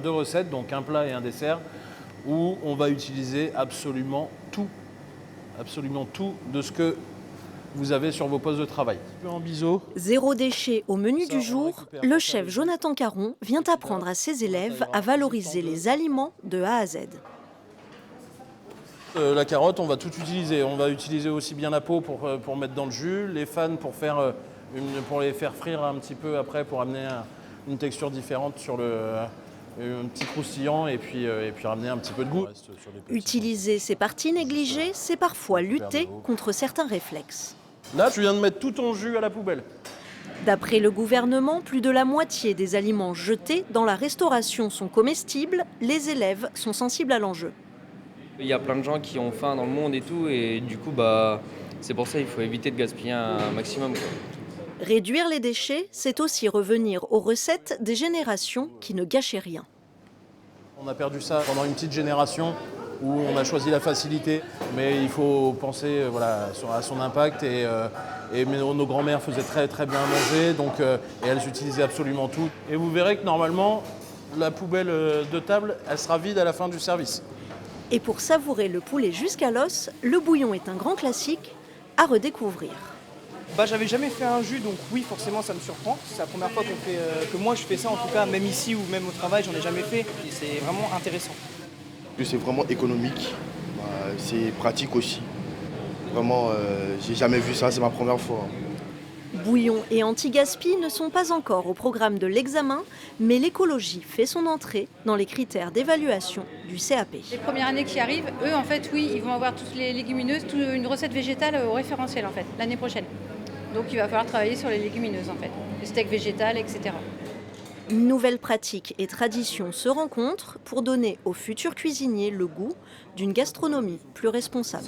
Deux recettes, donc un plat et un dessert, où on va utiliser absolument tout de ce que vous avez sur vos postes de travail. En biseau. Zéro déchet au menu Ça, du on jour, récupère le pour faire chef les Jonathan Caron vient apprendre à ses élèves à valoriser les aliments de A à Z. La carotte, on va tout utiliser. On va utiliser aussi bien la peau pour mettre dans le jus, les fans pour les faire frire un petit peu après, pour amener une texture différente sur un petit croustillant et puis ramener un petit peu de goût. Utiliser ces parties négligées, c'est parfois lutter contre certains réflexes. Là, tu viens de mettre tout ton jus à la poubelle. D'après le gouvernement, plus de la moitié des aliments jetés dans la restauration sont comestibles. Les élèves sont sensibles à l'enjeu. Il y a plein de gens qui ont faim dans le monde et tout, et du coup, c'est pour ça qu'il faut éviter de gaspiller un maximum, quoi. Réduire les déchets, c'est aussi revenir aux recettes des générations qui ne gâchaient rien. On a perdu ça pendant une petite génération où on a choisi la facilité, mais il faut penser à son impact. Nos grands-mères faisaient très très bien à manger, et elles utilisaient absolument tout. Et vous verrez que normalement, la poubelle de table, elle sera vide à la fin du service. Et pour savourer le poulet jusqu'à l'os, le bouillon est un grand classique à redécouvrir. J'avais jamais fait un jus, donc oui, forcément, ça me surprend. C'est la première fois que moi je fais ça, en tout cas, même ici ou même au travail, j'en ai jamais fait. Et c'est vraiment intéressant. C'est vraiment économique, c'est pratique aussi. Vraiment, j'ai jamais vu ça, c'est ma première fois. Bouillon et anti-gaspi ne sont pas encore au programme de l'examen, mais l'écologie fait son entrée dans les critères d'évaluation du CAP. Les premières années qui arrivent, eux, en fait, oui, ils vont avoir toutes les légumineuses, une recette végétale au référentiel, en fait, l'année prochaine. Donc il va falloir travailler sur les légumineuses, en fait, les steaks végétales, etc. Nouvelles pratiques et traditions se rencontrent pour donner aux futurs cuisiniers le goût d'une gastronomie plus responsable.